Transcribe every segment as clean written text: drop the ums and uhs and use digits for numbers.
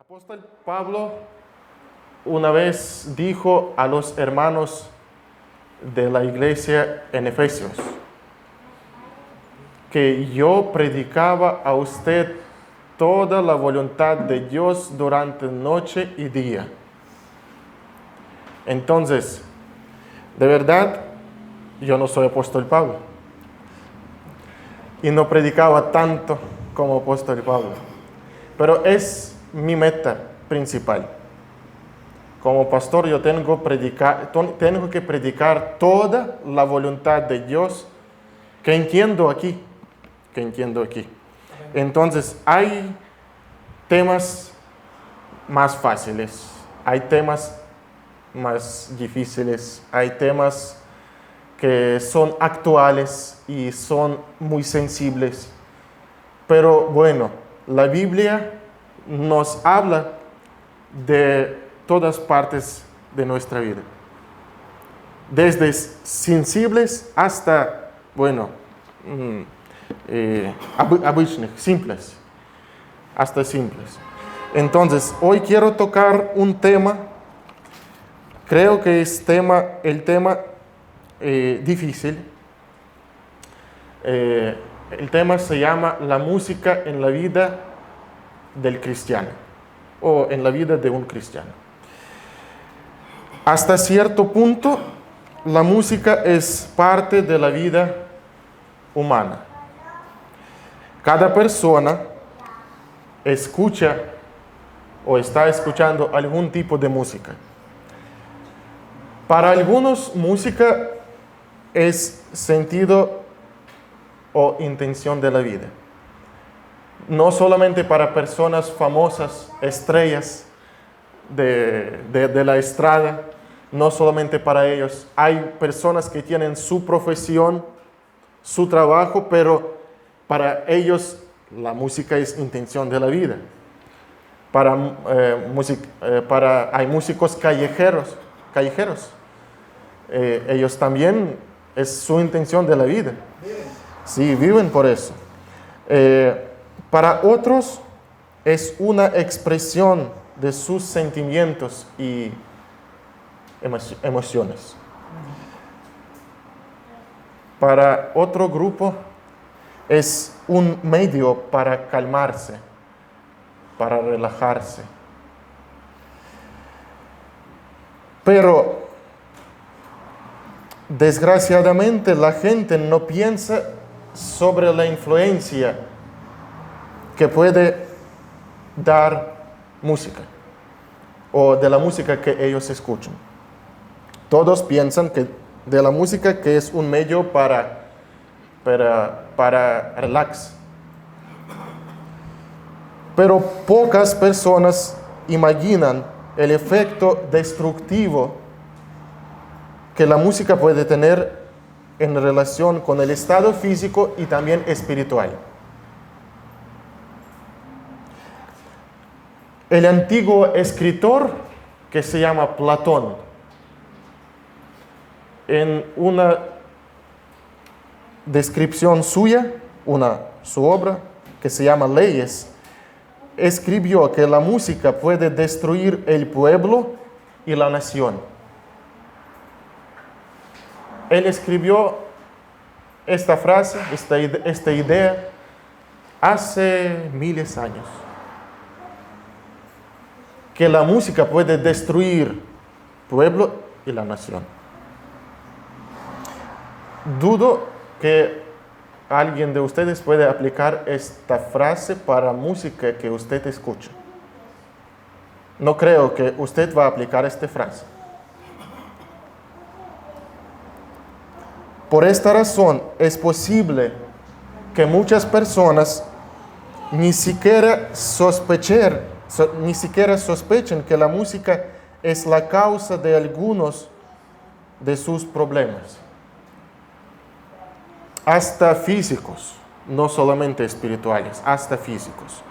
apóstol Pablo una vez dijo a los hermanos de la iglesia en Efesios que yo predicaba a usted toda la voluntad de Dios durante noche y día. Entonces, de verdad, yo no soy apóstol Pablo y no predicaba tanto como apóstol Pablo, pero es mi meta principal. Como pastor yo tengo que predicar toda la voluntad de Dios que entiendo aquí. Entonces hay temas más fáciles, hay temas más difíciles, hay temas que son actuales y son muy sensibles. Pero bueno, la Biblia nos habla de todas partes de nuestra vida. Desde sensibles hasta, simples. Hasta simples. Entonces, hoy quiero tocar un tema, creo que es el tema difícil. El tema se llama la música en la vida del cristiano o en la vida de un cristiano. Hasta cierto punto, la música es parte de la vida humana. Cada persona escucha o está escuchando algún tipo de música. Para algunos, música es sentido o intención de la vida. No solamente para personas famosas, estrellas de la estrada, no solamente para ellos. Hay personas que tienen su profesión, su trabajo, pero para ellos la música es intención de la vida. Hay músicos callejeros. Ellos también es su intención de la vida. Sí, viven por eso. Para otros es una expresión de sus sentimientos y emociones. Para otro grupo es un medio para calmarse, para relajarse. Pero desgraciadamente la gente no piensa sobre la influencia que puede dar música o de la música que ellos escuchan. Todos piensan de la música que es un medio para relax. Pero pocas personas imaginan el efecto destructivo que la música puede tener en relación con el estado físico y también espiritual. El antiguo escritor, que se llama Platón, en una descripción suya, su obra, que se llama Leyes, escribió que la música puede destruir el pueblo y la nación. Él escribió esta frase, esta idea, hace miles de años. Que la música puede destruir pueblo y la nación. Dudo que alguien de ustedes pueda aplicar esta frase para música que usted escucha. No creo que usted va a aplicar esta frase. Por esta razón es posible que muchas personas ni siquiera sospechen que la música es la causa de algunos de sus problemas. Hasta físicos, no solamente espirituales, hasta físicos.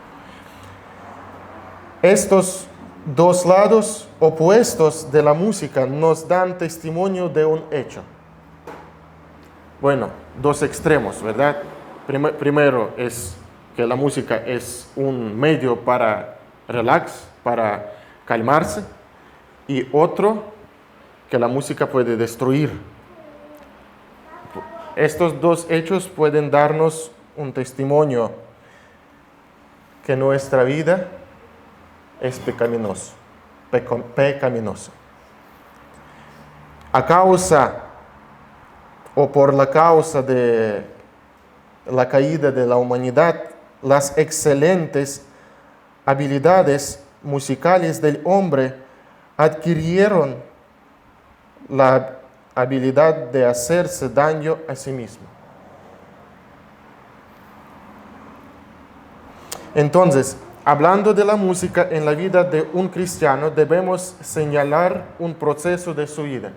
Estos dos lados opuestos de la música nos dan testimonio de un hecho. Dos extremos, ¿verdad? Primero es que la música es un medio para relax, para calmarse, y otro que la música puede destruir. Estos dos hechos pueden darnos un testimonio que nuestra vida es pecaminosa. A causa o por la causa de la caída de la humanidad, las excelentes habilidades musicales del hombre adquirieron la habilidad de hacerse daño a sí mismo. Entonces, hablando de la música en la vida de un cristiano, debemos señalar un proceso de su vida,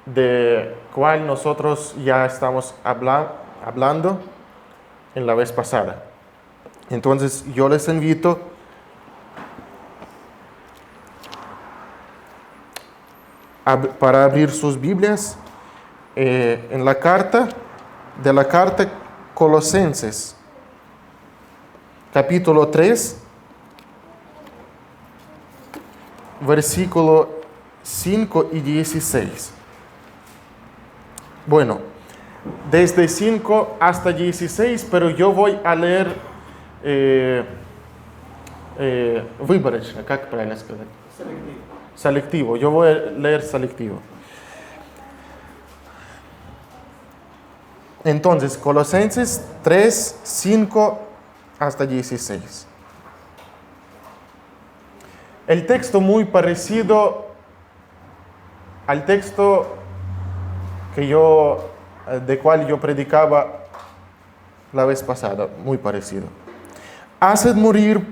de cual nosotros ya estamos hablando en la vez pasada. Entonces, yo les invito para abrir sus Biblias en la carta Colosenses, capítulo 3, versículo 5 y 16. Bueno, desde 5 hasta 16, pero yo voy a leer выборочно, как правильно сказать? Selectivo. Yo voy a leer selectivo. Entonces, Colosenses 3, 5 hasta 16. El texto muy parecido al texto de cual yo predicaba la vez pasada, muy parecido. Haced morir,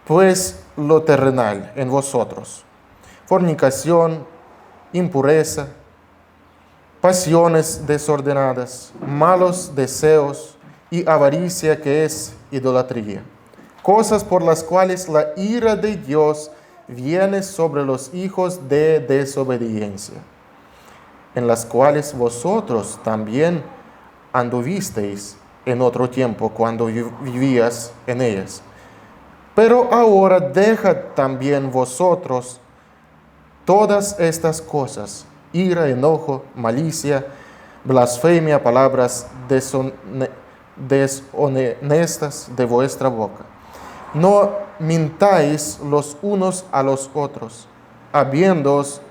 pues, lo terrenal en vosotros: fornicación, impureza, pasiones desordenadas, malos deseos y avaricia, que es idolatría. Cosas por las cuales la ira de Dios viene sobre los hijos de desobediencia, en las cuales vosotros también anduvisteis en otro tiempo cuando vivías en ellas. Pero ahora dejad también vosotros todas estas cosas: ira, enojo, malicia, blasfemia, palabras deshonestas de vuestra boca. No mintáis los unos a los otros, habiéndoos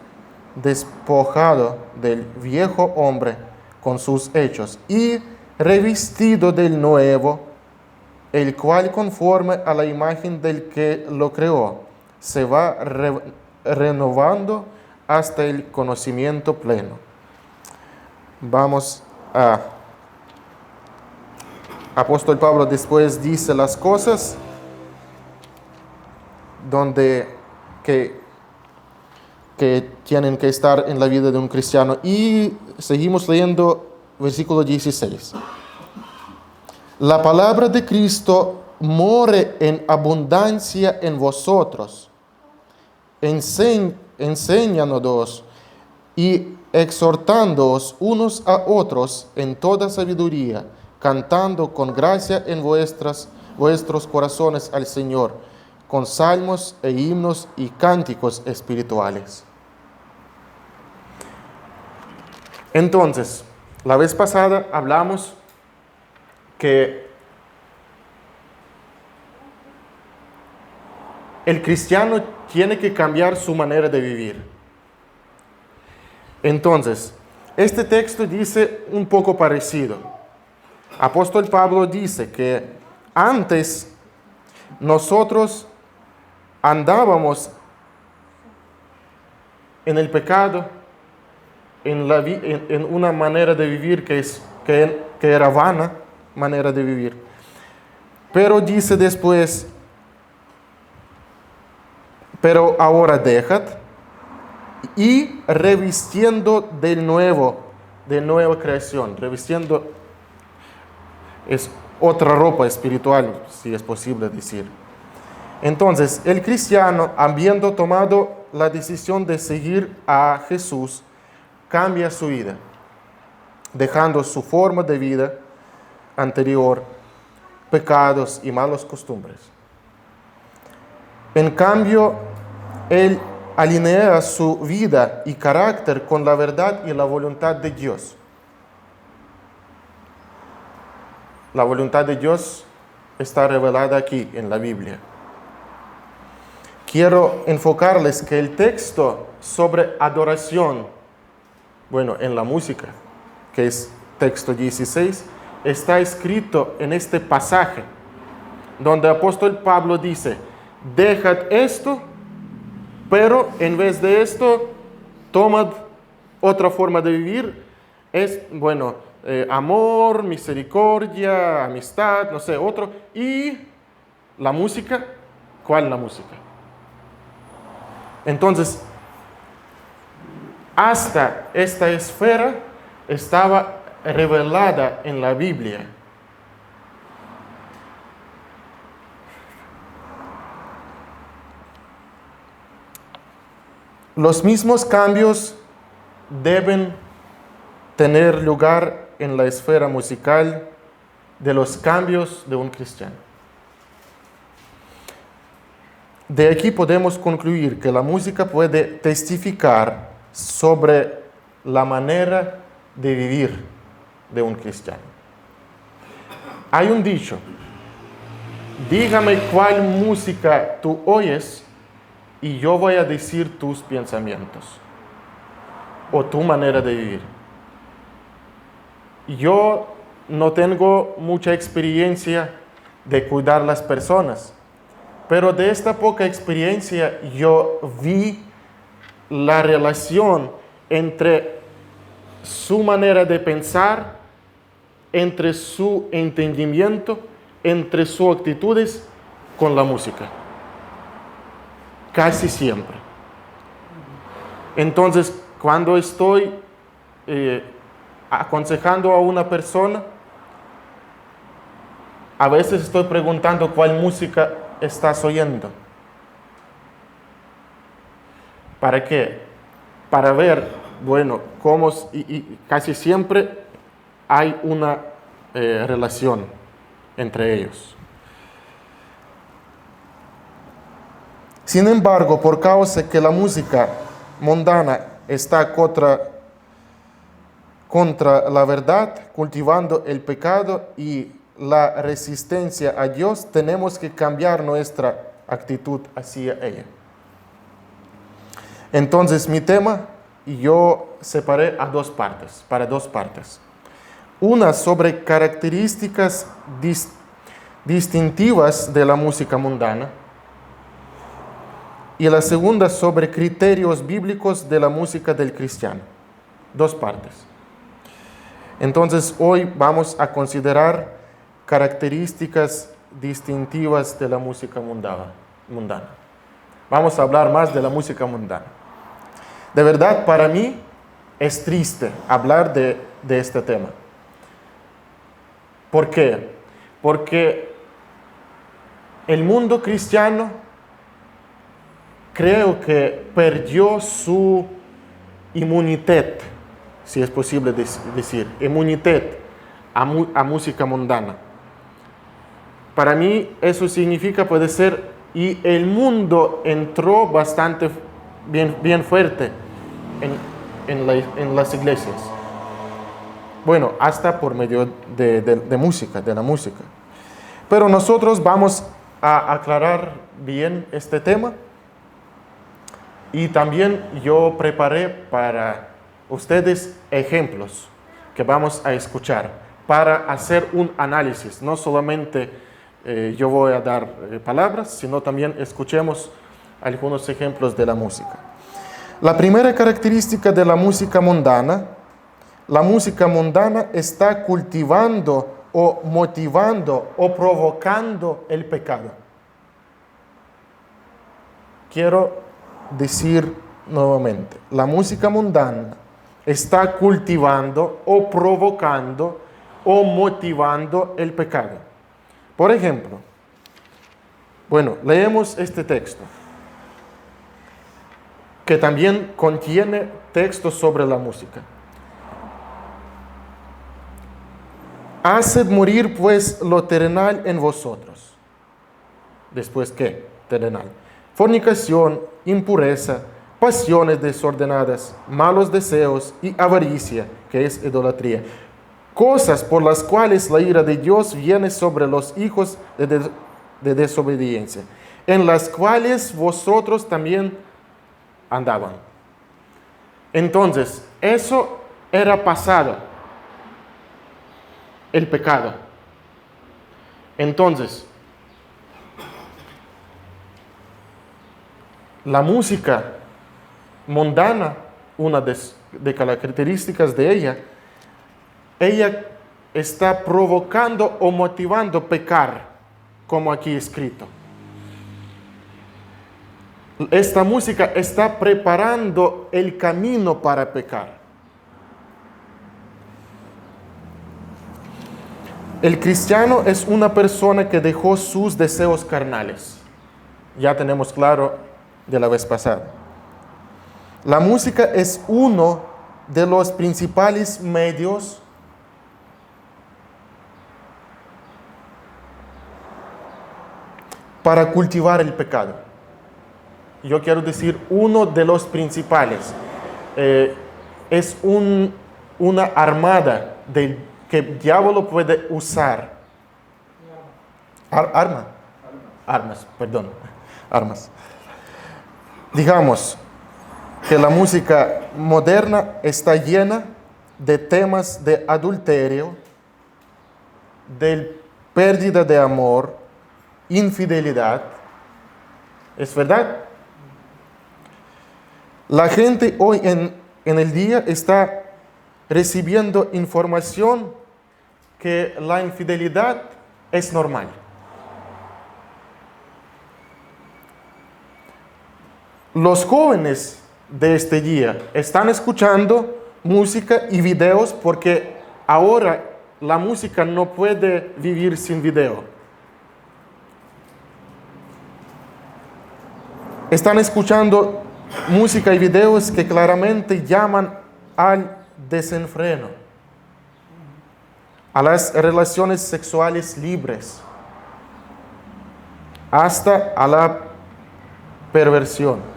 despojado del viejo hombre con sus hechos y revestido del nuevo, el cual, conforme a la imagen del que lo creó, se va renovando hasta el conocimiento pleno. Vamos a Apóstol Pablo después dice las cosas que tienen que estar en la vida de un cristiano. Y seguimos leyendo versículo 16. La palabra de Cristo more en abundancia en vosotros, enseñándoos y exhortándoos unos a otros en toda sabiduría, cantando con gracia en vuestros corazones al Señor, con salmos e himnos y cánticos espirituales. Entonces, la vez pasada hablamos que el cristiano tiene que cambiar su manera de vivir. Entonces, este texto dice un poco parecido. Apóstol Pablo dice que antes nosotros andábamos en el pecado, en una manera de vivir que era vana manera de vivir. Pero dice después: pero ahora dejad, y revistiendo de nueva creación. Revistiendo es otra ropa espiritual, si es posible decir. Entonces, el cristiano, habiendo tomado la decisión de seguir a Jesús, cambia su vida, dejando su forma de vida anterior, pecados y malas costumbres. En cambio, él alinea su vida y carácter con la verdad y la voluntad de Dios. La voluntad de Dios está revelada aquí en la Biblia. Quiero enfocarles que el texto sobre adoración, en la música, que es texto 16, está escrito en este pasaje, donde el apóstol Pablo dice, dejad esto, pero en vez de esto, tomad otra forma de vivir, es, amor, misericordia, amistad, no sé, otro, y la música, ¿cuál es la música? Entonces, hasta esta esfera estaba revelada en la Biblia. Los mismos cambios deben tener lugar en la esfera musical de los cambios de un cristiano. De aquí podemos concluir que la música puede testificar sobre la manera de vivir de un cristiano. Hay un dicho, dígame cuál música tú oyes y yo voy a decir tus pensamientos o tu manera de vivir. Yo no tengo mucha experiencia de cuidar las personas, pero de esta poca experiencia yo vi la relación entre su manera de pensar, entre su entendimiento, entre sus actitudes con la música. Casi siempre. Entonces, cuando estoy aconsejando a una persona, a veces estoy preguntando cuál música estás oyendo. ¿Para qué? Para ver, cómo, y casi siempre hay una relación entre ellos. Sin embargo, por causa que la música mundana está contra la verdad, cultivando el pecado y la resistencia a Dios, tenemos que cambiar nuestra actitud hacia ella. Entonces, mi tema, yo separé para dos partes. Una sobre características distintivas de la música mundana y la segunda sobre criterios bíblicos de la música del cristiano. Dos partes. Entonces, hoy vamos a considerar características distintivas de la música mundana. Vamos a hablar más de la música mundana. De verdad, para mí es triste hablar de este tema. ¿Por qué? Porque el mundo cristiano creo que perdió su inmunidad, si es posible decir, inmunidad a música mundana. Para mí eso significa, puede ser, y el mundo entró bastante bien fuerte en las iglesias. Hasta por medio de música, de la música. Pero nosotros vamos a aclarar bien este tema. Y también yo preparé para ustedes ejemplos que vamos a escuchar para hacer un análisis. No solamente yo voy a dar palabras, sino también escuchemos algunos ejemplos de la música. La primera característica de la música mundana está cultivando o motivando o provocando el pecado. Quiero decir nuevamente, la música mundana está cultivando o provocando o motivando el pecado. Por ejemplo, leemos este texto, que también contiene textos sobre la música. Haced morir pues lo terrenal en vosotros. ¿Después qué? Terrenal. fornicación, impureza, pasiones desordenadas, malos deseos y avaricia, que es idolatría. Cosas por las cuales la ira de Dios viene sobre los hijos de desobediencia, en las cuales vosotros también andaban. Entonces, eso era pasado, el pecado. Entonces, la música mundana, una de características de ella está provocando o motivando pecar, como aquí escrito. Esta música está preparando el camino para pecar. El cristiano es una persona que dejó sus deseos carnales. Ya tenemos claro de la vez pasada. La música es uno de los principales medios para cultivar el pecado. Yo quiero decir uno de los principales. Es una armada que el diablo puede usar. Armas. Digamos que la música moderna está llena de temas de adulterio, de pérdida de amor, infidelidad. ¿Es verdad? La gente hoy en el día está recibiendo información que la infidelidad es normal. Los jóvenes de este día están escuchando música y videos porque ahora la música no puede vivir sin video. Están escuchando música y videos que claramente llaman al desenfreno, a las relaciones sexuales libres, hasta a la perversión.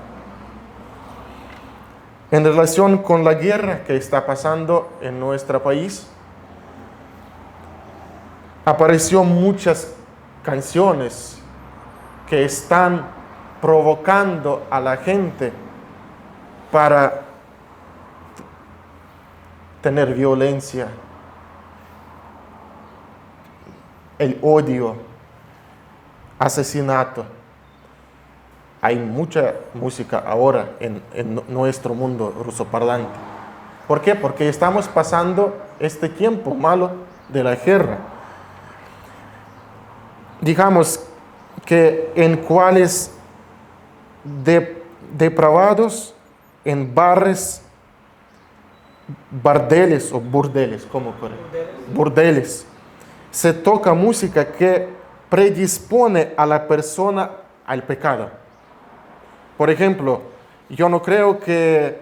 En relación con la guerra que está pasando en nuestro país, apareció muchas canciones que están provocando a la gente para tener violencia, el odio, asesinato. Hay mucha música ahora en nuestro mundo rusoparlante. ¿Por qué? Porque estamos pasando este tiempo malo de la guerra. Digamos que en cuales depravados, en bares, bardeles o burdeles, ¿cómo correcto? Burdeles. Se toca música que predispone a la persona al pecado. Por ejemplo, yo no creo que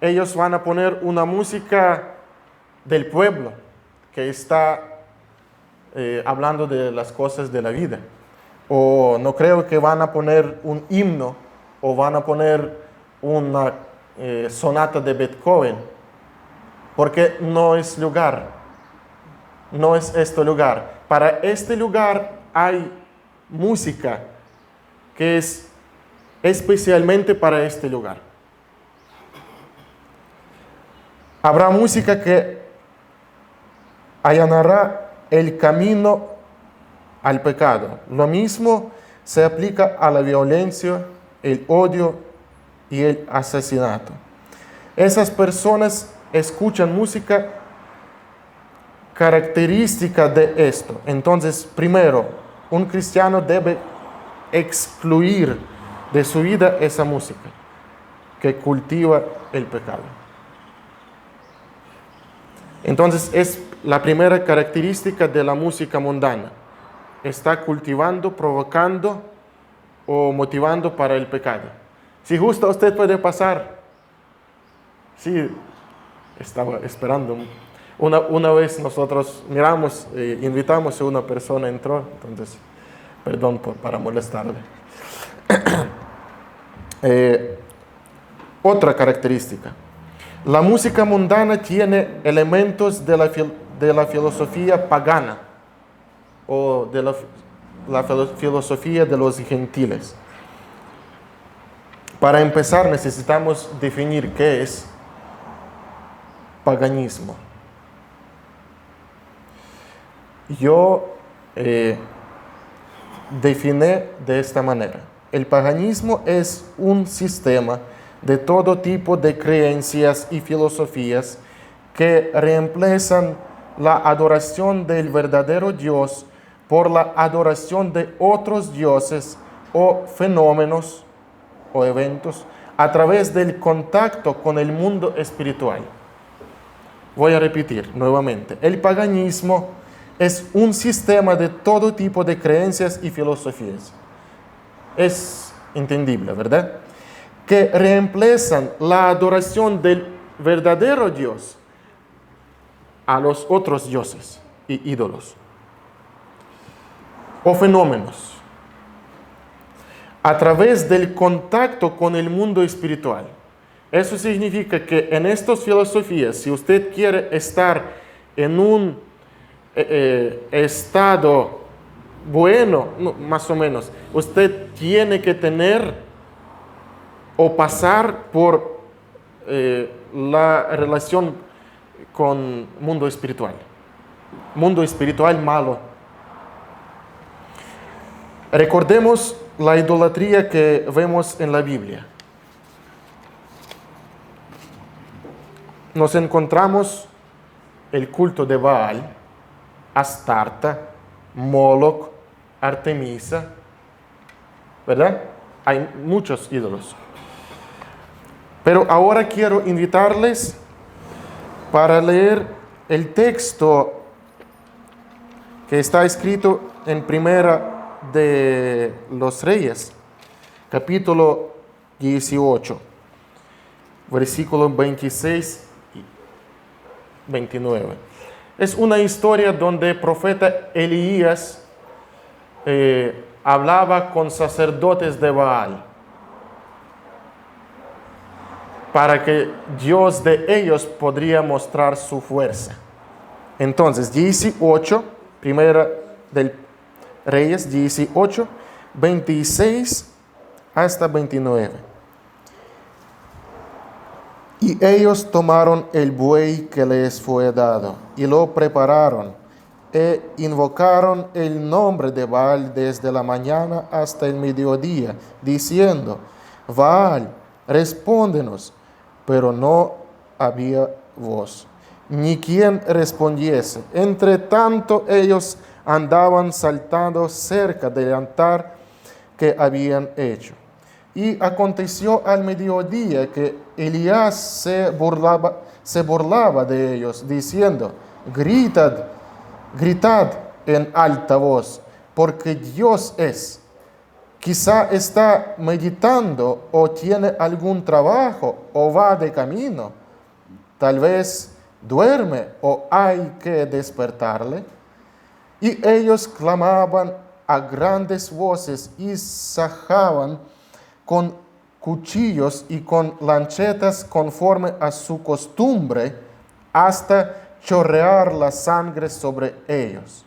ellos van a poner una música del pueblo que está hablando de las cosas de la vida. O no creo que van a poner un himno o van a poner una sonata de Beethoven, porque no es lugar. No es este lugar. Para este lugar hay música que es especialmente para este lugar. Habrá música que allanará el camino al pecado. Lo mismo se aplica a la violencia, el odio y el asesinato. Esas personas escuchan música característica de esto. Entonces, primero, un cristiano debe excluir de su vida esa música que cultiva el pecado. Entonces, es la primera característica de la música mundana. Está cultivando, provocando o motivando para el pecado. Si justo usted puede pasar. Sí, estaba esperando. Una vez nosotros miramos, invitamos a una persona, entró, entonces, perdón para molestarle. Eh, Otra característica. La música mundana tiene elementos de la filosofía pagana o de la filosofía de los gentiles. Para empezar, necesitamos definir qué es paganismo. Yo definí de esta manera. El paganismo es un sistema de todo tipo de creencias y filosofías que reemplazan la adoración del verdadero Dios por la adoración de otros dioses o fenómenos o eventos a través del contacto con el mundo espiritual. Voy a repetir nuevamente. El paganismo es un sistema de todo tipo de creencias y filosofías. Es entendible, ¿verdad? Que reemplazan la adoración del verdadero Dios a los otros dioses y ídolos o fenómenos a través del contacto con el mundo espiritual. Eso significa que en estas filosofías, si usted quiere estar en un estado bueno, no, más o menos, usted tiene que tener o pasar por la relación con mundo espiritual malo. Recordemos la idolatría que vemos en la Biblia. Nos encontramos el culto de Baal, Astarta, Moloch, Artemisa, ¿verdad? Hay muchos ídolos. Pero ahora quiero invitarles para leer el texto que está escrito en Primera de los Reyes, capítulo 18, versículos 26 y 29. Es una historia donde el profeta Elías hablaba con sacerdotes de Baal para que Dios de ellos podría mostrar su fuerza. Entonces, 18, Primera del Reyes 18, 26 hasta 29. Y ellos tomaron el buey que les fue dado y lo prepararon e invocaron el nombre de Baal desde la mañana hasta el mediodía, diciendo: Baal, respóndenos. Pero no había voz, ni quien respondiese. Entre tanto ellos andaban saltando cerca del altar que habían hecho. Y aconteció al mediodía que Elías se burlaba de ellos, diciendo: gritad en alta voz, porque Dios es. Quizá está meditando o tiene algún trabajo o va de camino. Tal vez duerme o hay que despertarle. Y ellos clamaban a grandes voces y sajaban con cuchillos y con lanchetas conforme a su costumbre hasta chorrear la sangre sobre ellos.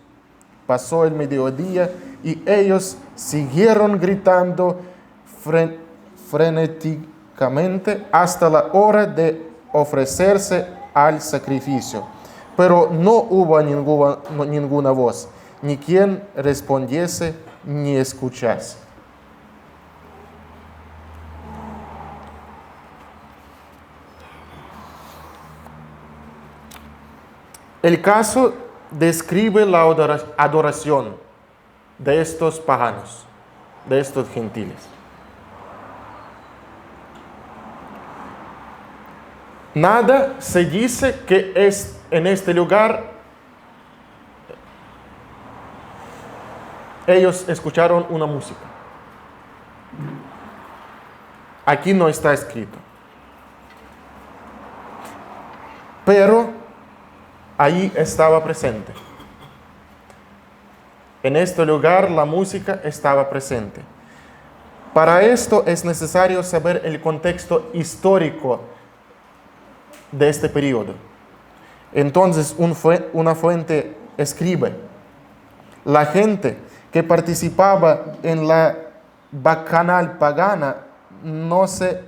Pasó el mediodía y ellos siguieron gritando frenéticamente hasta la hora de ofrecerse al sacrificio. Pero no hubo ninguna voz, ni quien respondiese ni escuchase. El caso describe la adoración de estos paganos, de estos gentiles. Nada se dice que es en este lugar ellos escucharon una música. Aquí no está escrito. Pero ahí estaba presente. En este lugar la música estaba presente. Para esto es necesario saber el contexto histórico de este periodo. Entonces, una fuente escribe: la gente que participaba en la bacanal pagana no se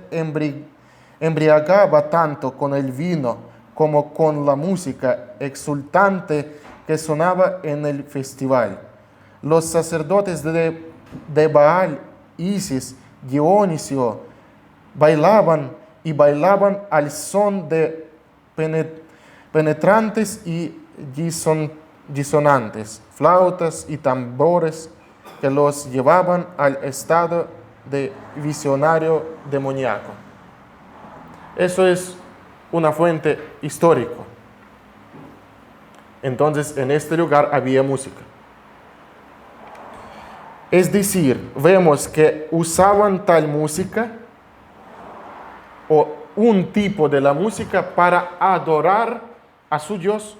embriagaba tanto con el vino como con la música exultante que sonaba en el festival. Los sacerdotes de Baal, Isis, Dionisio, bailaban y bailaban al son de penetrantes y disonantes, flautas y tambores que los llevaban al estado de visionario demoníaco. Eso es una fuente histórica. Entonces, en este lugar había música. Es decir, vemos que usaban tal música o un tipo de la música para adorar a su Dios.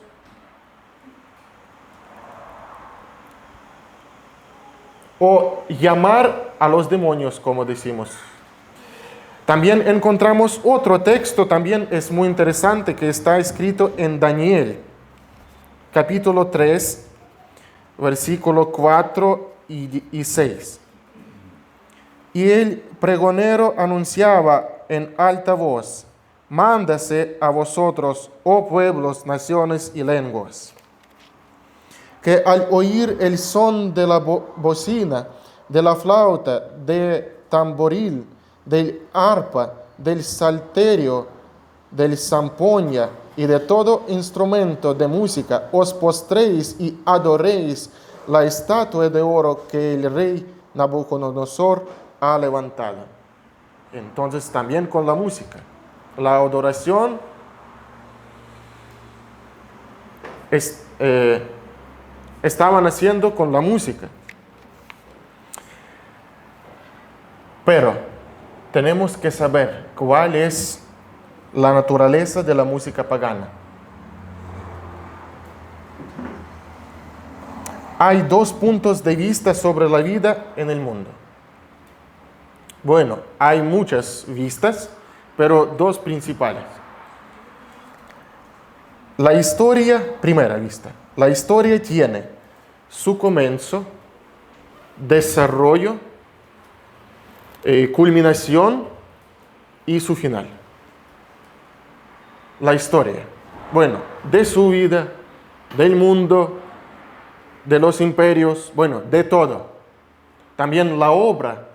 O llamar a los demonios, como decimos. También encontramos otro texto, también es muy interesante, que está escrito en Daniel, capítulo 3, versículo 4 y 6. Y el pregonero anunciaba en alta voz: mándase a vosotros, oh pueblos, naciones y lenguas, que al oír el son de la bocina, de la flauta, del tamboril, del arpa, del salterio, del zampoña y de todo instrumento de música, os postréis y adoréis la estatua de oro que el rey Nabucodonosor ha levantado. Entonces, también con la música, la adoración estaban haciendo con la música. Pero tenemos que saber cuál es la naturaleza de la música pagana. Hay dos puntos de vista sobre la vida en el mundo. Bueno, hay muchas vistas, pero dos principales. La historia, primera vista, la historia tiene su comienzo, desarrollo, culminación y su final. La historia, bueno, de su vida, del mundo, de los imperios, bueno, de todo. También la obra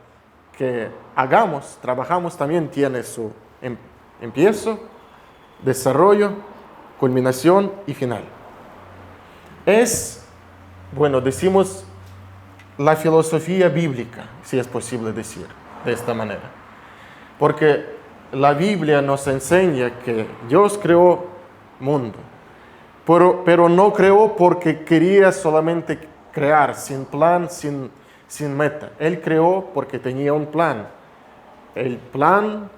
que hagamos, trabajamos, también tiene su empiezo, desarrollo, culminación y final. Es, bueno, decimos la filosofía bíblica, si es posible decir de esta manera. Porque la Biblia nos enseña que Dios creó mundo, pero no creó porque quería solamente crear, sin plan, sin meta. Él creó porque tenía un plan. El plan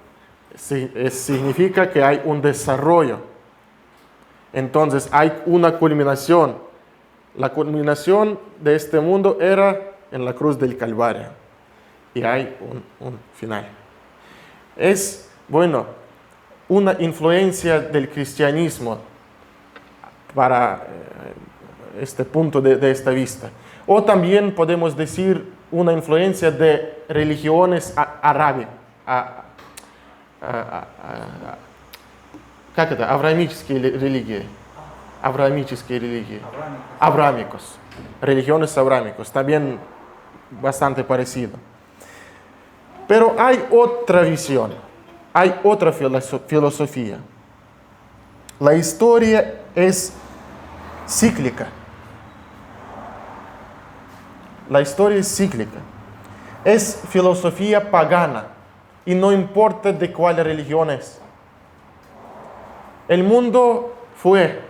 significa que hay un desarrollo. Entonces hay una culminación. La culminación de este mundo era en la cruz del Calvario. Y hay un final. Es, bueno, una influencia del cristianismo para este punto de esta vista. O también podemos decir una influencia de religiones arábicas, как это, авраамические религии, авраамicos, religiones abrámicos, también bastante parecido. Pero hay otra visión, hay otra filosofía. La historia es cíclica. La historia es cíclica. Es filosofía pagana y no importa de cuál religión es. El mundo fue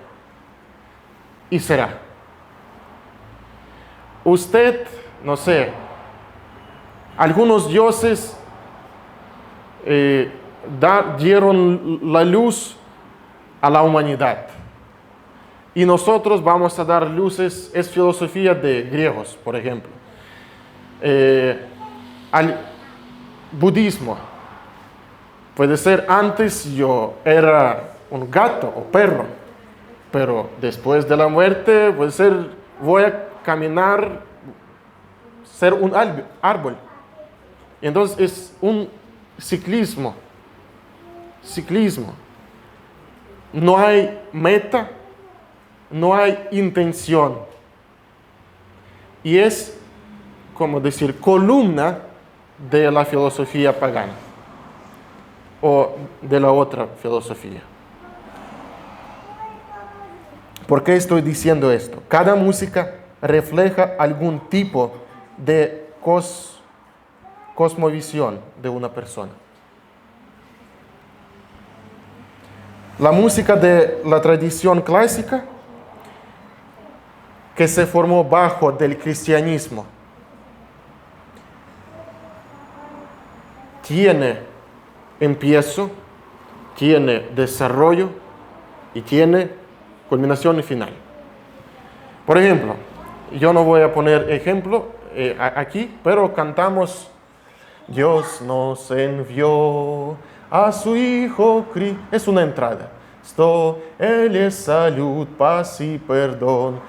y será. Usted, no sé, algunos dioses dieron la luz a la humanidad. Y nosotros vamos a dar luces, es filosofía de griegos, por ejemplo. budismo. Puede ser antes yo era un gato o perro, pero después de la muerte puede ser voy a caminar, ser un árbol. Y entonces es un ciclismo. No hay meta, no hay intención. Y es, como decir, columna de la filosofía pagana o de la otra filosofía. ¿Por qué estoy diciendo esto? Cada música refleja algún tipo de cosmovisión de una persona. La música de la tradición clásica, que se formó bajo del cristianismo, tiene empiezo, tiene desarrollo y tiene culminación y final. Por ejemplo, yo no voy a poner ejemplo aquí, pero cantamos: Dios nos envió a su Hijo Cristo. Es una entrada. Él es salud, paz y perdón.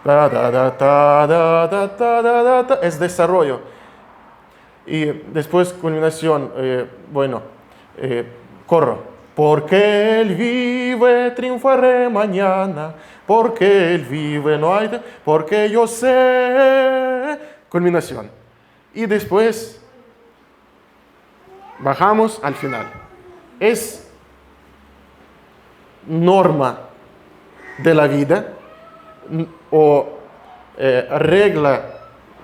Da, da, da, da, da, da, da, da, da. Es desarrollo. Y después culminación, corro. Porque Él vive, triunfaré mañana. Porque Él vive, no hay... Porque yo sé... Culminación. Y después bajamos al final. Es norma de la vida o regla,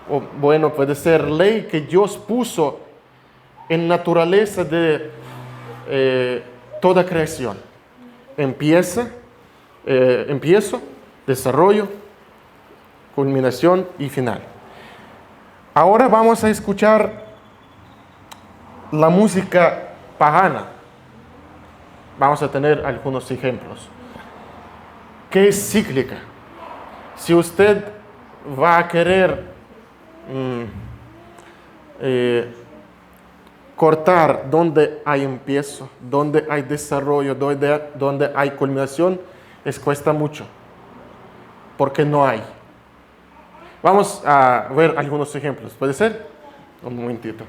o bueno, puede ser ley que Dios puso en naturaleza de toda creación. Empiezo, desarrollo, culminación y final. Ahora vamos a escuchar la música pagana. Vamos a tener algunos ejemplos. ¿Qué es cíclica? Si usted va a querer cortar donde hay empiezo, donde hay desarrollo, donde hay culminación, les cuesta mucho, porque no hay. Vamos a ver algunos ejemplos. ¿Puede ser? Un momentito.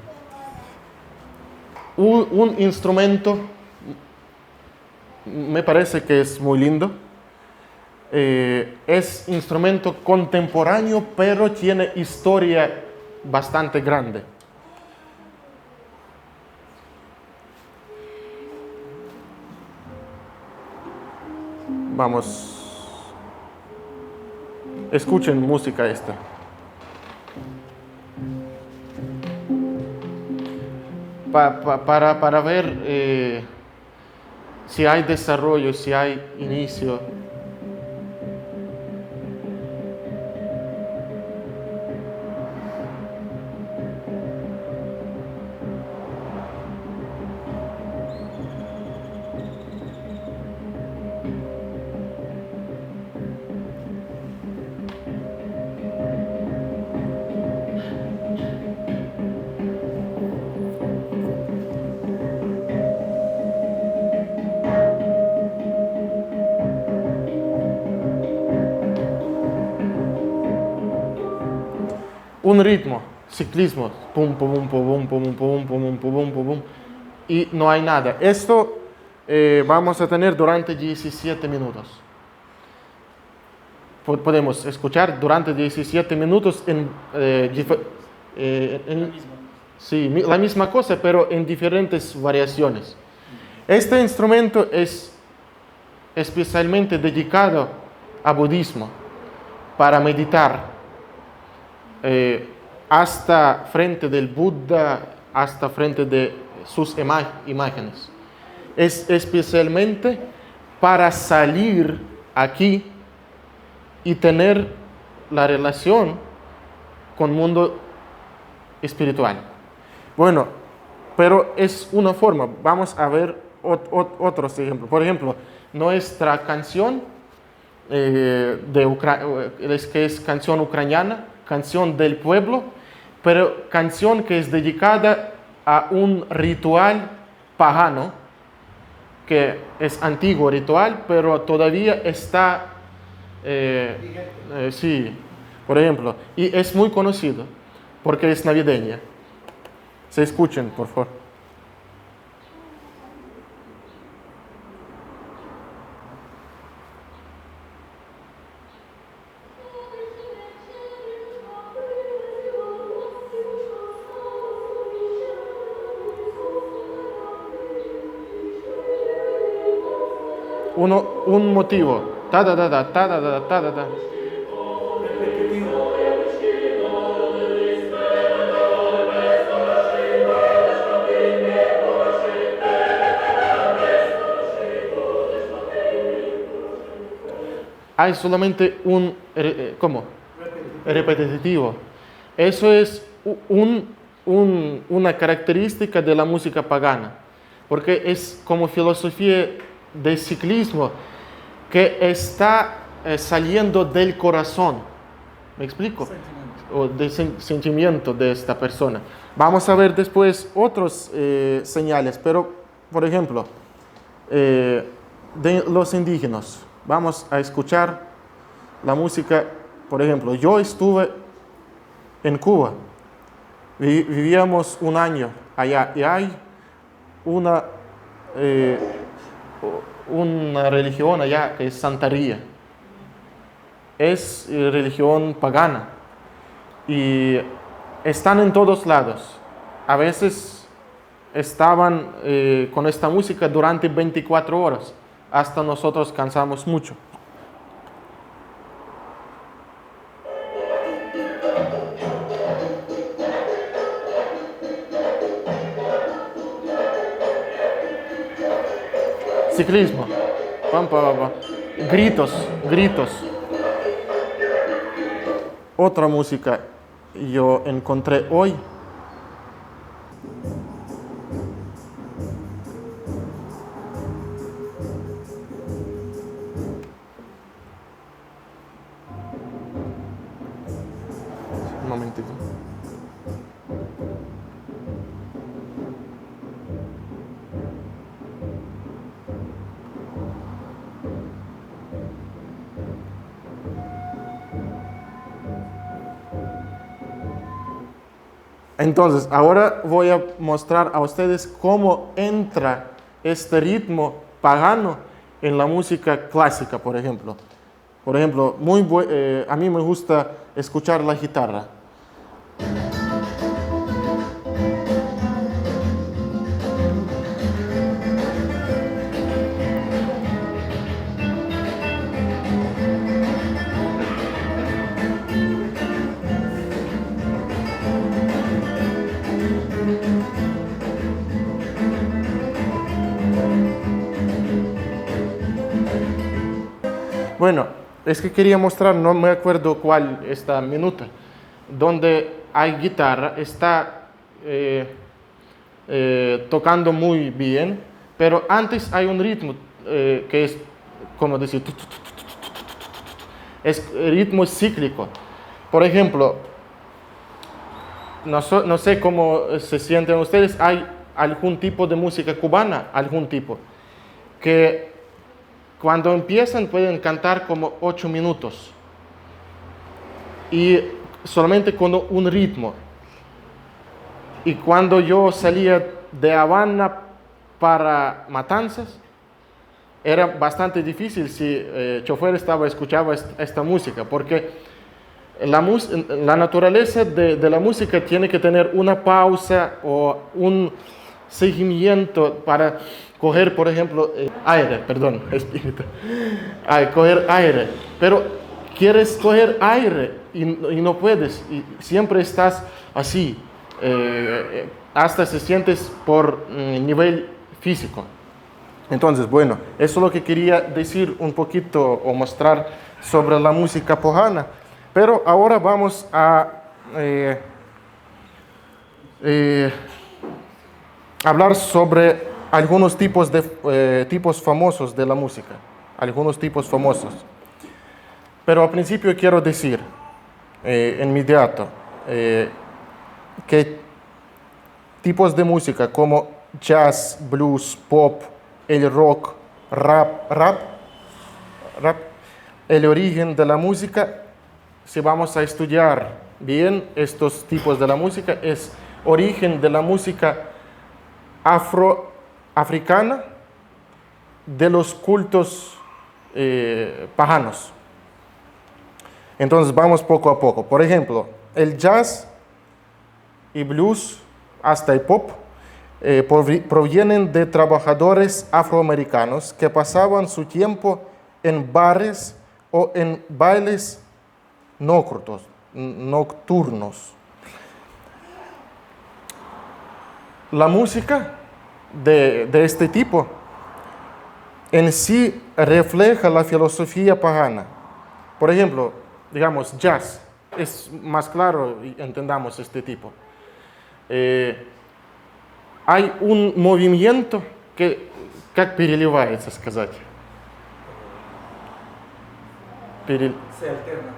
Un instrumento, me parece que es muy lindo. Es instrumento contemporáneo, pero tiene historia bastante grande. Vamos, escuchen música esta. Para ver si hay desarrollo, si hay inicio. Un ritmo, ciclismo, pum, pum, pum, pum, pum, pum, pum, pum, pum, pum, y no hay nada. Esto vamos a tener durante 17 minutos. Podemos escuchar durante 17 minutos sí, la misma cosa, pero en diferentes variaciones. Este instrumento es especialmente dedicado a budismo, para meditar. Hasta frente del Buda, hasta frente de sus imágenes. Es especialmente para salir aquí y tener la relación con el mundo espiritual. Bueno, pero es una forma. Vamos a ver otros ejemplos. Por ejemplo, nuestra canción que es canción ucraniana, canción del pueblo, pero canción que es dedicada a un ritual pagano, que es antiguo ritual, pero todavía está, sí, por ejemplo, y es muy conocido, porque es navideña. Se escuchen, por favor. Un motivo. Ta da da da ta da da ta da da. Hay solamente un, ¿cómo? Repetitivo. Eso es una característica de la música pagana, porque es como filosofía de ciclismo que está saliendo del corazón. ¿Me explico? O del sentimiento de esta persona. Vamos a ver después otros señales, pero, por ejemplo, de los indígenas. Vamos a escuchar la música, por ejemplo, yo estuve en Cuba, vivíamos un año allá y hay una religión allá que es Santería. Es religión pagana y están en todos lados. A veces estaban con esta música durante 24 horas. Hasta nosotros cansamos mucho. Ciclismo. Pam, pam, pam. Gritos, gritos. Otra música yo encontré hoy. Un momentito. Entonces, ahora voy a mostrar a ustedes cómo entra este ritmo pagano en la música clásica, por ejemplo. Por ejemplo, a mí me gusta escuchar la guitarra. Bueno, es que quería mostrar, no me acuerdo cuál esta minuta, donde hay guitarra, está tocando muy bien, pero antes hay un ritmo que es, como decir, es ritmo cíclico. Por ejemplo, no sé cómo se sienten ustedes, hay algún tipo de música cubana, algún tipo, que cuando empiezan pueden cantar como 8 minutos y solamente con un ritmo. Y cuando yo salía de Habana para Matanzas, era bastante difícil si el chofer escuchaba esta música, porque la naturaleza de la música tiene que tener una pausa o un seguimiento para coger, por ejemplo, coger aire, pero quieres coger aire y no puedes, y siempre estás así, hasta se sientes por nivel físico. Entonces, bueno, eso es lo que quería decir un poquito o mostrar sobre la música pagana, pero ahora vamos a hablar sobre algunos tipos famosos de la música, algunos tipos famosos. Pero al principio quiero decir, inmediato, que tipos de música como jazz, blues, pop, el rock, rap, el origen de la música, si vamos a estudiar bien estos tipos de la música, es origen de la música afroafricana de los cultos paganos. Entonces vamos poco a poco. Por ejemplo, el jazz y blues hasta el pop provienen de trabajadores afroamericanos que pasaban su tiempo en bares o en bailes nocturnos. La música de este tipo en sí refleja la filosofía pagana. Por ejemplo, digamos, jazz. Es más claro y entendamos este tipo. Hay un movimiento как переливается сказать? Se alterna.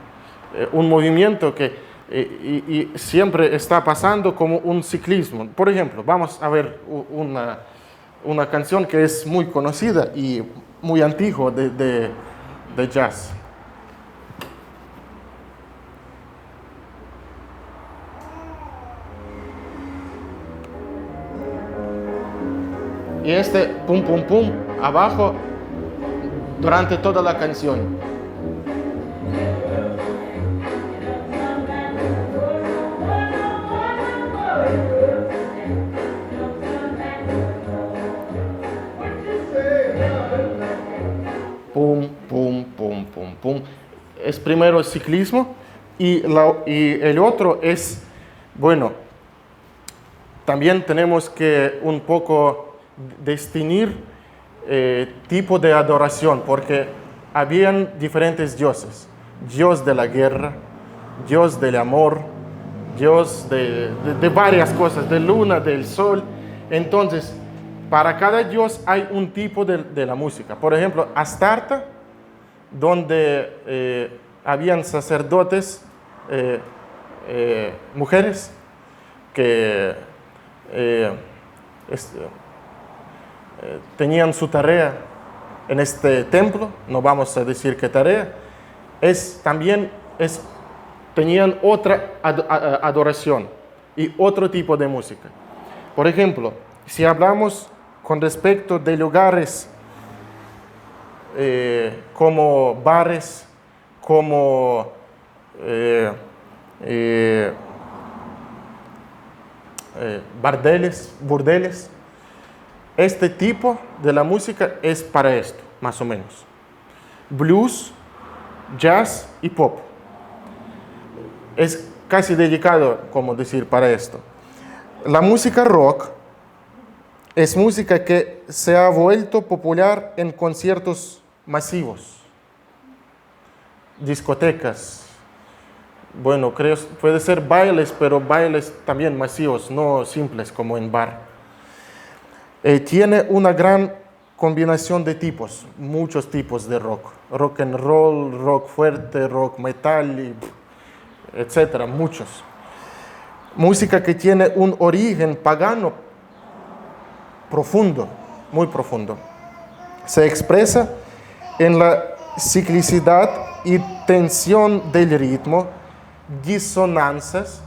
Un movimiento que y siempre está pasando como un ciclismo. Por ejemplo, vamos a ver una canción que es muy conocida y muy antigua de jazz. Y este pum pum pum abajo durante toda la canción. Pum, pum, pum, pum, pum. Es primero el ciclismo y el otro es, bueno, también tenemos que un poco distinguir tipo de adoración, porque habían diferentes dioses. Dios de la guerra, Dios del amor, Dios de varias cosas, de luna, del sol. Entonces, para cada dios hay un tipo de la música. Por ejemplo, Astarta, donde habían sacerdotes, mujeres, que tenían su tarea en este templo, no vamos a decir qué tarea, tenían otra adoración y otro tipo de música. Por ejemplo, si hablamos con respecto de lugares como bares, como burdeles, este tipo de la música es para esto, más o menos. Blues, jazz y pop. Es casi dedicado, como decir, para esto. La música rock es música que se ha vuelto popular en conciertos masivos, discotecas. Bueno, creo puede ser bailes, pero bailes también masivos, no simples como en bar. Tiene una gran combinación de tipos, muchos tipos de rock. Rock and roll, rock fuerte, rock metal, etcétera, muchos. Música que tiene un origen pagano profundo, muy profundo. Se expresa en la ciclicidad y tensión del ritmo, disonancias,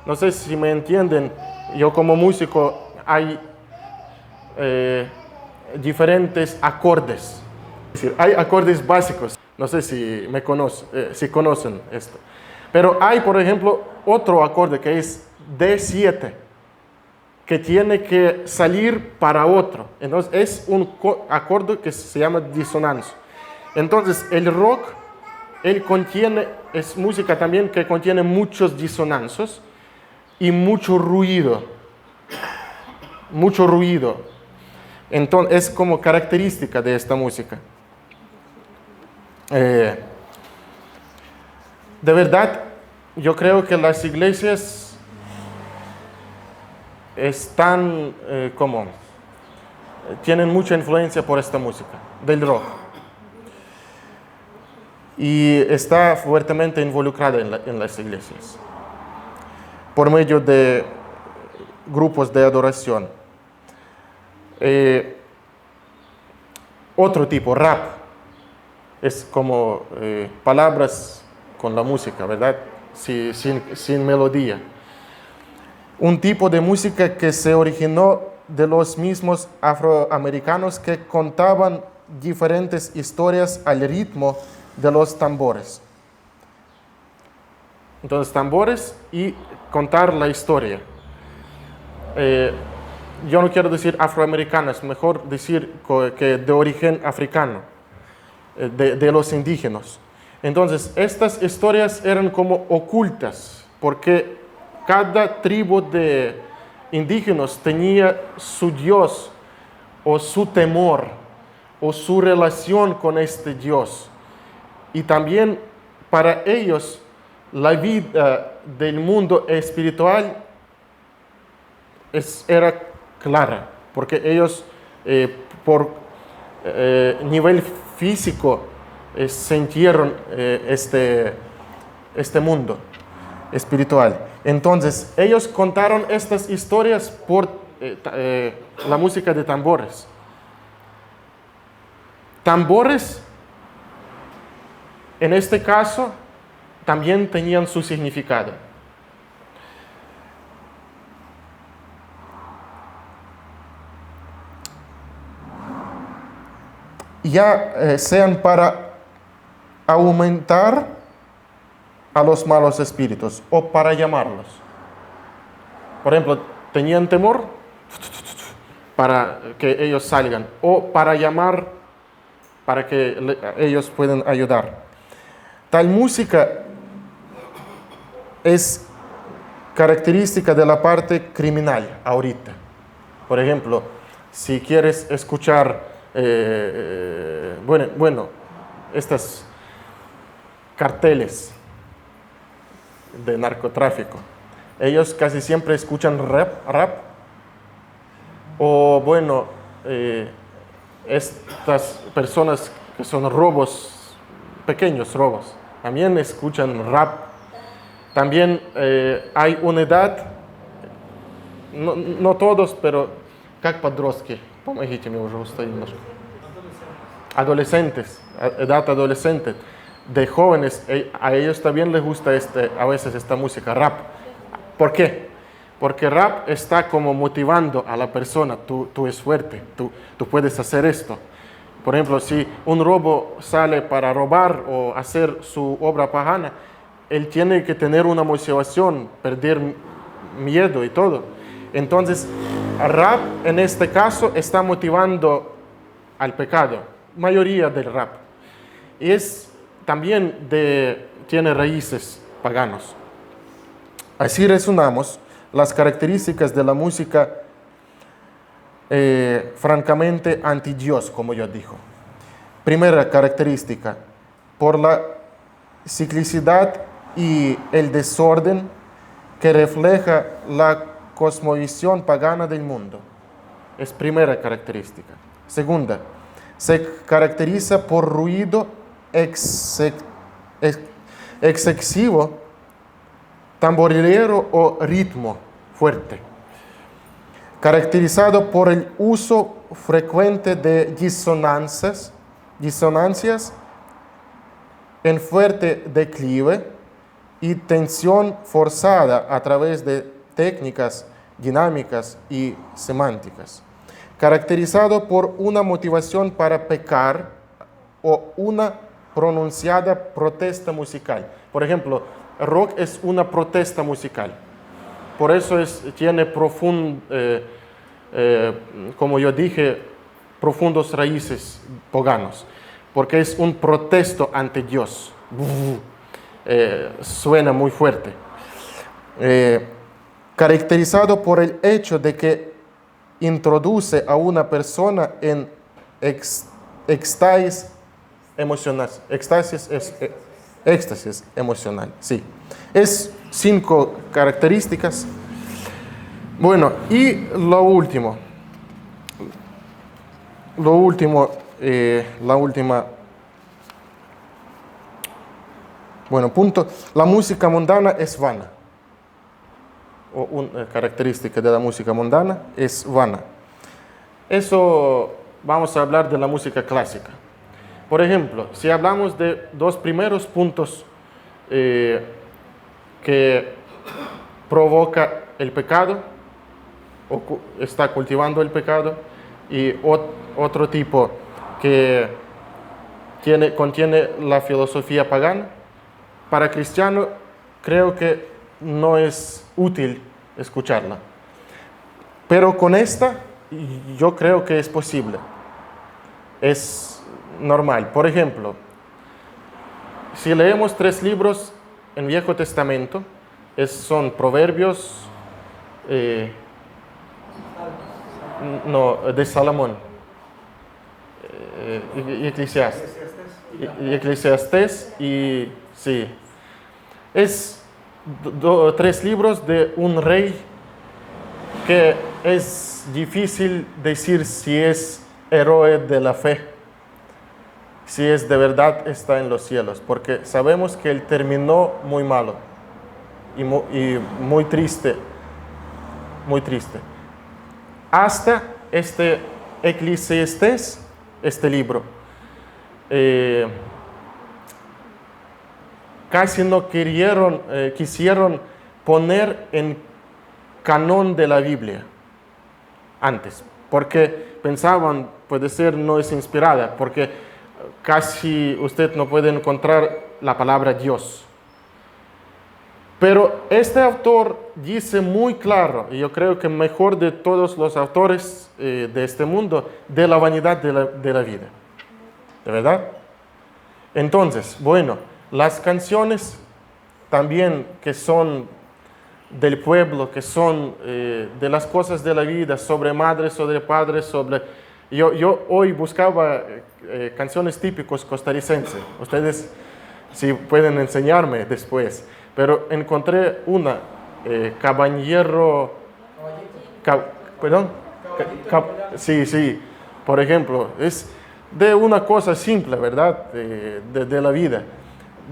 no sé si me entienden, yo como músico hay diferentes acordes. Es decir, hay acordes básicos, no sé si si conocen esto. Pero hay, por ejemplo, otro acorde que es D7, que tiene que salir para otro. Entonces es un acorde que se llama disonancia. Entonces el rock, es música también que contiene muchos disonancios y mucho ruido. Entonces es como característica de esta música. De verdad, yo creo que las iglesias tienen mucha influencia por esta música, del rock. Y está fuertemente involucrada en las iglesias. Por medio de grupos de adoración. Otro tipo, rap, es como palabras con la música, ¿verdad? Sin melodía. Un tipo de música que se originó de los mismos afroamericanos que contaban diferentes historias al ritmo de los tambores. Entonces, tambores y contar la historia. Yo no quiero decir afroamericanas, mejor decir que de origen africano, de los indígenas. Entonces, estas historias eran como ocultas, porque cada tribu de indígenas tenía su Dios, o su temor, o su relación con este Dios. Y también para ellos, la vida del mundo espiritual era clara, porque ellos por nivel físico sintieron este mundo espiritual. Entonces, ellos contaron estas historias por la música de tambores. Tambores, en este caso, también tenían su significado. Ya sean para aumentar a los malos espíritus o para llamarlos. Por ejemplo, tenían temor para que ellos salgan o para llamar para que ellos puedan ayudar. Tal música es característica de la parte criminal ahorita. Por ejemplo, si quieres escuchar estas carteles de narcotráfico, ellos casi siempre escuchan rap o estas personas que son robos, pequeños robos, también escuchan rap. También hay una edad, no todos, pero как подростки, помогите мне уже устаю немножко. Adolescentes, edad adolescente, de jóvenes, a ellos también les gusta a veces esta música, rap. ¿Por qué? Porque rap está como motivando a la persona, tú eres fuerte, tú puedes hacer esto. Por ejemplo, si un robo sale para robar o hacer su obra pagana, él tiene que tener una motivación, perder miedo y todo. Entonces, rap en este caso está motivando al pecado, mayoría del rap. Y también tiene raíces paganos. Así resumamos las características de la música francamente anti-Dios, como yo digo. Primera característica, por la ciclicidad y el desorden que refleja la cosmovisión pagana del mundo. Es primera característica. Segunda, se caracteriza por ruido excesivo, tamborilero o ritmo fuerte, caracterizado por el uso frecuente de disonancias en fuerte declive y tensión forzada a través de técnicas dinámicas y semánticas, caracterizado por una motivación para pecar o una pronunciada protesta musical. Por ejemplo, rock es una protesta musical. Por eso tiene como yo dije, profundos raíces paganos, porque es un protesto ante Dios. Suena muy fuerte. Caracterizado por el hecho de que introduce a una persona en éxtasis emocional. Sí. Es 5 características. Bueno, y la última, punto, la música mundana es vana. o una característica de la música mundana es vana. Eso vamos a hablar de la música clásica. Por ejemplo, si hablamos de dos primeros puntos que provoca el pecado, o está cultivando el pecado, y otro tipo que contiene la filosofía pagana, para cristiano creo que no es útil escucharla. Pero con esta yo creo que es posible. Es normal. Por ejemplo, si leemos 3 libros en Viejo Testamento, son Proverbios, de Salomón, y Eclesiastés, y sí, es 3 libros de un rey que es difícil decir si es héroe de la fe, si es de verdad está en los cielos, porque sabemos que él terminó muy malo y muy triste, muy triste. Hasta este Eclesiastés, este libro, casi no quisieron poner en canon de la Biblia antes, porque pensaban, puede ser no es inspirada, porque casi usted no puede encontrar la palabra Dios. Pero este autor dice muy claro, y yo creo que mejor de todos los autores de este mundo, de la vanidad de la vida. ¿De verdad? Entonces, bueno, las canciones también que son del pueblo, que son de las cosas de la vida, sobre madres, sobre padres, sobre... Yo hoy buscaba canciones típicos costarricenses. Ustedes si pueden enseñarme después. Pero encontré una, perdón, sí, por ejemplo, es de una cosa simple, ¿verdad? De la vida.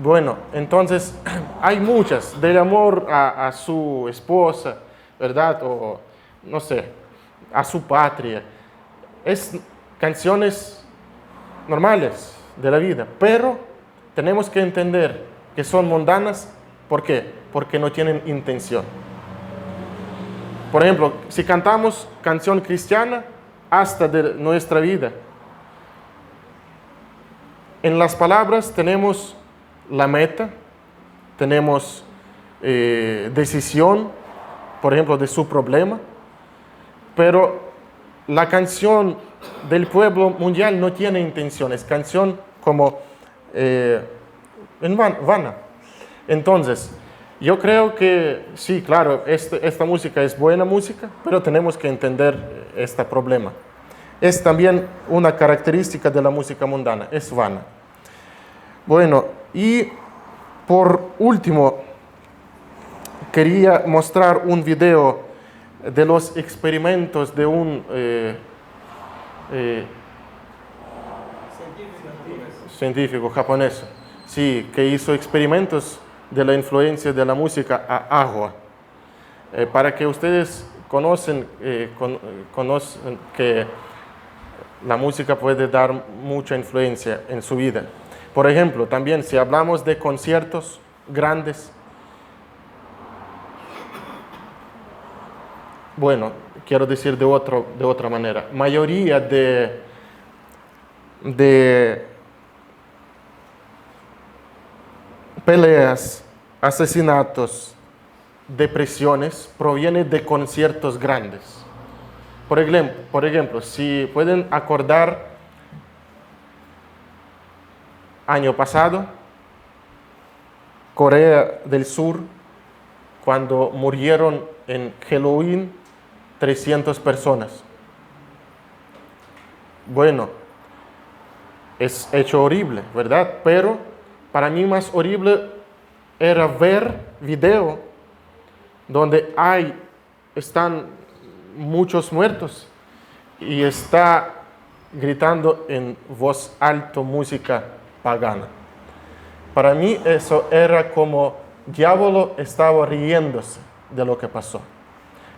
Bueno, entonces hay muchas, del amor a su esposa, ¿verdad? O no sé, a su patria. Es canciones normales de la vida, pero tenemos que entender que son mundanas. ¿Por qué? Porque no tienen intención. Por ejemplo, si cantamos canción cristiana hasta de nuestra vida, en las palabras tenemos la meta, tenemos decisión, por ejemplo, de su problema, pero la canción del pueblo mundial no tiene intención, es canción como vana. Entonces, yo creo que sí, claro, esta música es buena música, pero tenemos que entender este problema. Es también una característica de la música mundana, es vana. Bueno, y por último, quería mostrar un video de los experimentos de un científico japonés, sí, que hizo experimentos de la influencia de la música a agua, para que ustedes conocen que la música puede dar mucha influencia en su vida. Por ejemplo, también si hablamos de conciertos grandes, bueno, quiero decir de otra manera, mayoría de peleas, asesinatos, depresiones provienen de conciertos grandes. Por ejemplo, si pueden acordar, año pasado, Corea del Sur, cuando murieron en Halloween 300 personas. Bueno, es hecho horrible, ¿verdad? Pero para mí más horrible era ver video donde están muchos muertos y está gritando en voz alta música pagana. Para mí eso era como diablo estaba riéndose de lo que pasó.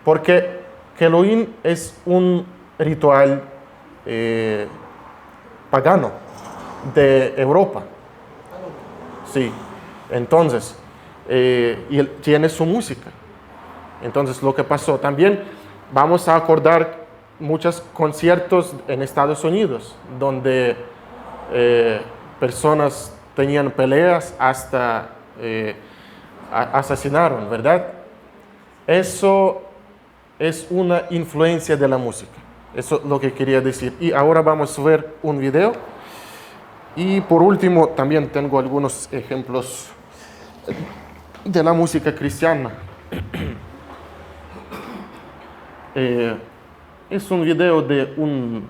Porque Halloween es un ritual pagano de Europa. Sí, entonces, y tiene su música. Entonces, lo que pasó también, vamos a acordar muchos conciertos en Estados Unidos, donde personas tenían peleas hasta asesinaron, ¿verdad? Eso es una influencia de la música. Eso es lo que quería decir. Y ahora vamos a ver un video. Y por último, también tengo algunos ejemplos de la música cristiana. Es un video de un...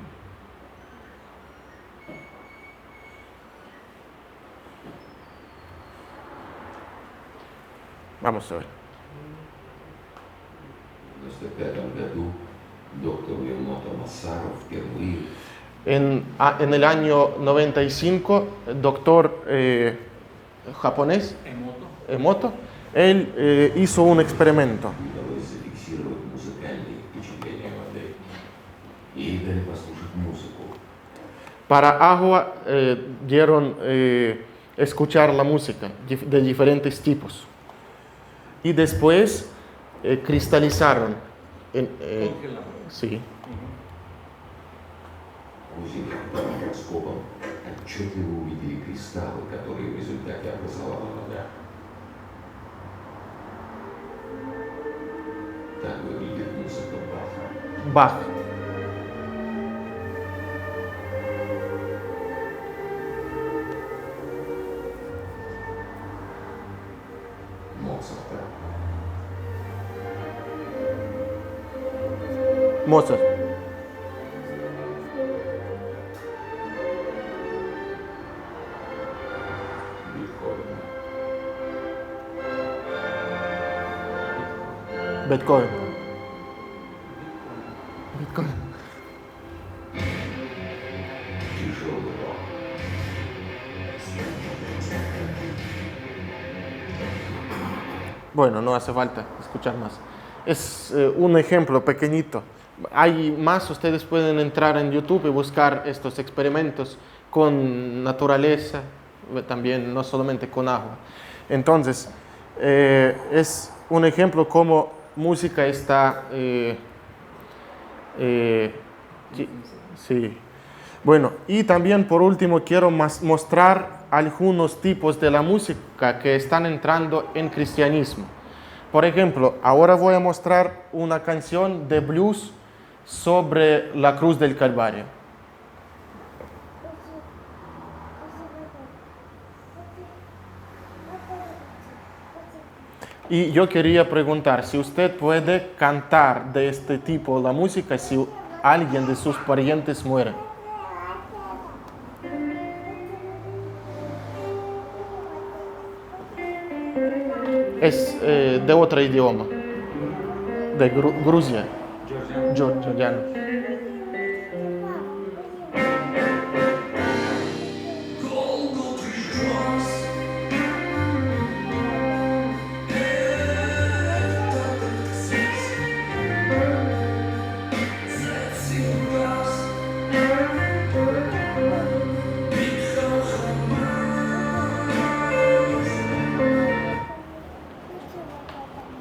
Vamos a ver. В 1995 году доктор Мимота Масаро впервые En el año 95, el doctor japonés, Emoto, él hizo un experimento. удалось зафиксировать музыкальные впечатления модели и дали послушать музыку. Para agua dieron escuchar la música de diferentes tipos. Y después cristalizaron. Sí. Музея под микроскопом отчетливо увидели кристаллы, которые в результате образовала вода. Так выглядит музыка Баха. Bach. Моцарта. Mozart. Бетховена. Beethoven. Beethoven. Тяжелый рок. Bueno, no hace falta escuchar más. Es un ejemplo pequeñito. Hay más, ustedes pueden entrar en YouTube y buscar estos experimentos con naturaleza, también no solamente con agua. Entonces, es un ejemplo cómo música está... sí. Bueno, y también por último quiero mostrar algunos tipos de la música que están entrando en cristianismo. Por ejemplo, ahora voy a mostrar una canción de blues sobre la cruz del Calvario. Y yo quería preguntar si usted puede cantar de este tipo la música si alguien de sus parientes muere. Es de otro idioma, de Grusia, georgiano.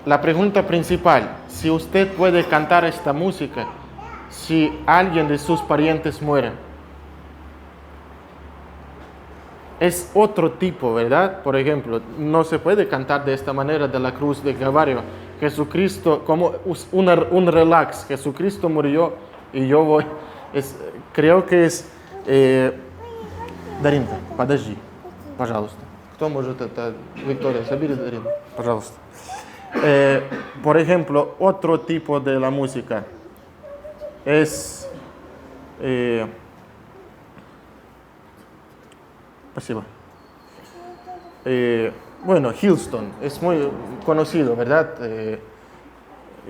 La pregunta principal, si usted puede cantar esta música, si alguien de sus parientes muere. Es otro tipo, ¿verdad? Por ejemplo, no se puede cantar de esta manera de la cruz de Calvario. Jesucristo, como un relax, Jesucristo murió y yo voy. Creo que es... Даринка, подожди, пожалуйста. Кто может это? Виктория, забери Дарину, пожалуйста. Por ejemplo, otro tipo de la música es... Спасибо. Bueno, Hillston es muy conocido, ¿verdad?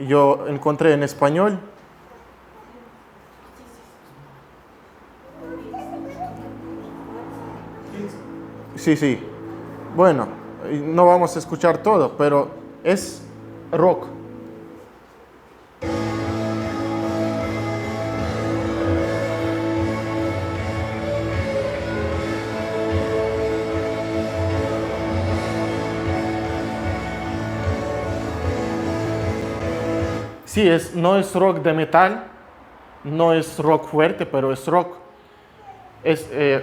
Yo encontré en español. Sí, sí. Bueno, no vamos a escuchar todo, pero es rock. Sí, no es rock de metal, no es rock fuerte, pero es rock.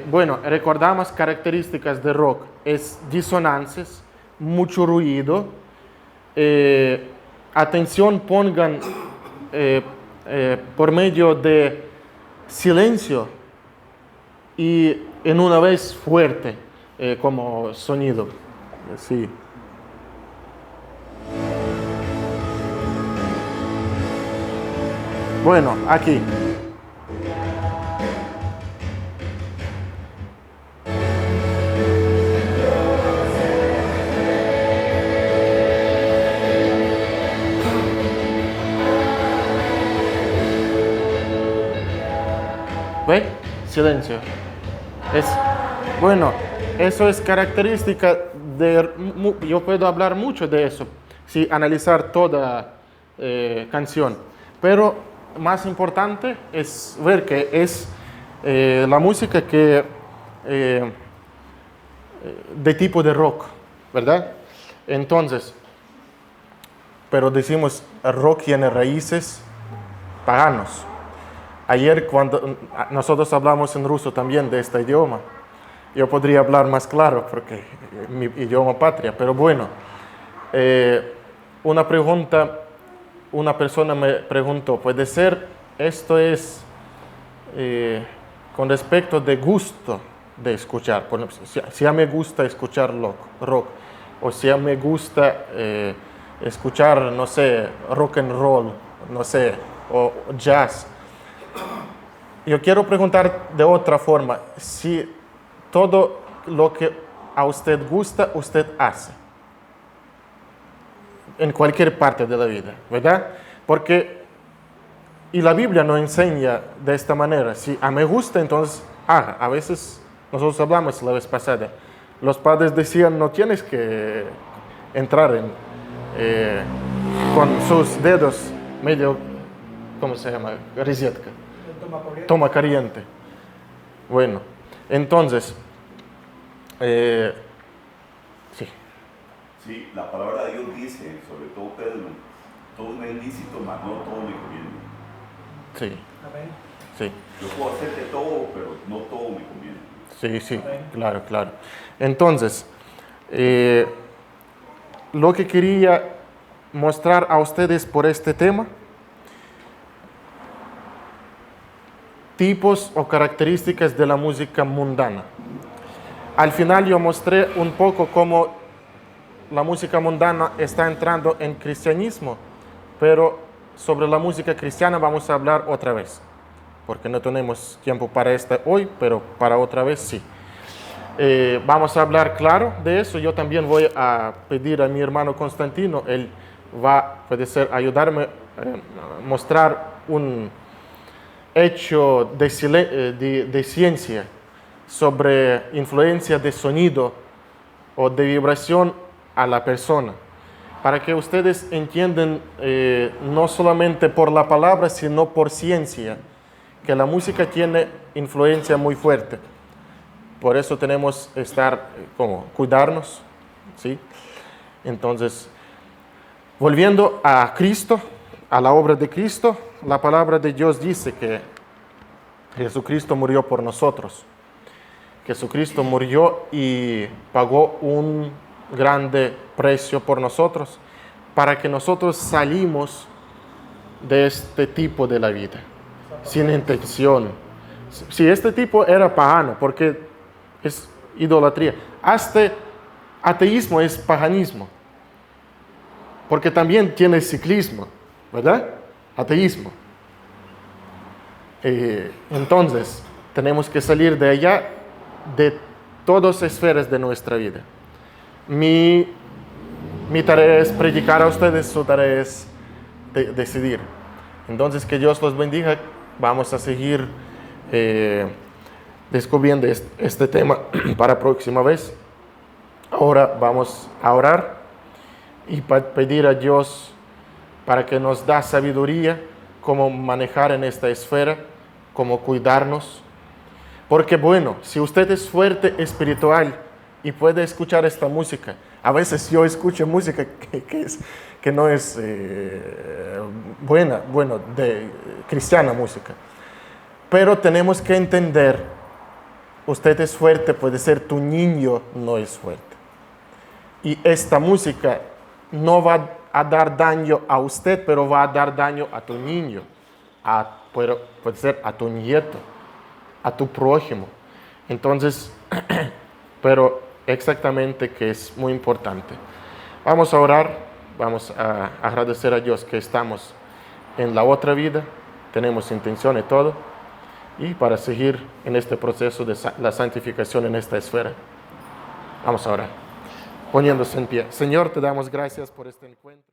Bueno, recordamos características de rock. Es disonancias, mucho ruido. Atención, pongan por medio de silencio y en una vez fuerte como sonido. Sí. Bueno, aquí. ¿Ve? Silencio. Bueno, eso es característica yo puedo hablar mucho de eso, si analizar toda canción, pero más importante es ver que es la música que de tipo de rock, ¿verdad? Entonces, pero decimos, el rock tiene raíces paganos. Ayer cuando nosotros hablamos en ruso también de este idioma, yo podría hablar más claro porque es mi idioma patria, pero bueno, una persona me preguntó, ¿puede ser esto es con respecto de gusto de escuchar? Si a mí me gusta escuchar rock, o si a mí me gusta escuchar, no sé, rock and roll, no sé, o jazz. Yo quiero preguntar de otra forma, si todo lo que a usted gusta, usted hace, en cualquier parte de la vida, ¿verdad? Porque, y la Biblia nos enseña de esta manera, si a mí me gusta, entonces haga. A veces, nosotros hablamos la vez pasada, los padres decían, no tienes que entrar con sus dedos medio, ¿cómo se llama? Resetka. Toma caliente. Bueno, entonces, sí. Sí, la palabra de Dios dice, sobre todo Pedro, todo me es lícito, mas no todo me conviene. Sí. Amén. Sí. Yo puedo hacer de todo, pero no todo me conviene. Sí, sí, claro, claro. Entonces, lo que quería mostrar a ustedes por este tema, tipos o características de la música mundana. Al final yo mostré un poco cómo la música mundana está entrando en cristianismo, pero sobre la música cristiana vamos a hablar otra vez, porque no tenemos tiempo para esta hoy, pero para otra vez sí. Vamos a hablar claro de eso. Yo también voy a pedir a mi hermano Constantino, él puede ser, ayudarme a mostrar un hecho de ciencia sobre influencia de sonido o de vibración a la persona, para que ustedes entiendan no solamente por la palabra, sino por ciencia, que la música tiene influencia muy fuerte. Por eso tenemos que cuidarnos, ¿sí? Entonces, volviendo a Cristo, a la obra de Cristo, la palabra de Dios dice que Jesucristo murió por nosotros. Jesucristo murió y pagó un grande precio por nosotros, para que nosotros salimos de este tipo de la vida, sin intención. Si este tipo era pagano, porque es idolatría. Hasta ateísmo es paganismo, porque también tiene ciclismo, ¿verdad? Ateísmo. Entonces, tenemos que salir de allá, de todas las esferas de nuestra vida. Mi tarea es predicar a ustedes, su tarea es decidir. Entonces, que Dios los bendiga. Vamos a seguir descubriendo este tema para la próxima vez. Ahora vamos a orar y pedir a Dios para que nos da sabiduría cómo manejar en esta esfera, cómo cuidarnos. Porque bueno, si usted es fuerte espiritual y puede escuchar esta música, A veces yo escucho música que no es buena, bueno, de cristiana música. Pero tenemos que entender, usted es fuerte, puede ser tu niño no es fuerte. Y esta música no va a dar daño a usted, pero va a dar daño a tu niño, puede ser a tu nieto, a tu prójimo. Entonces, pero exactamente que es muy importante. Vamos a orar, vamos a agradecer a Dios que estamos en la otra vida, tenemos intención y todo, y para seguir en este proceso de la santificación en esta esfera. Vamos a orar, poniéndose en pie. Señor, te damos gracias por este encuentro.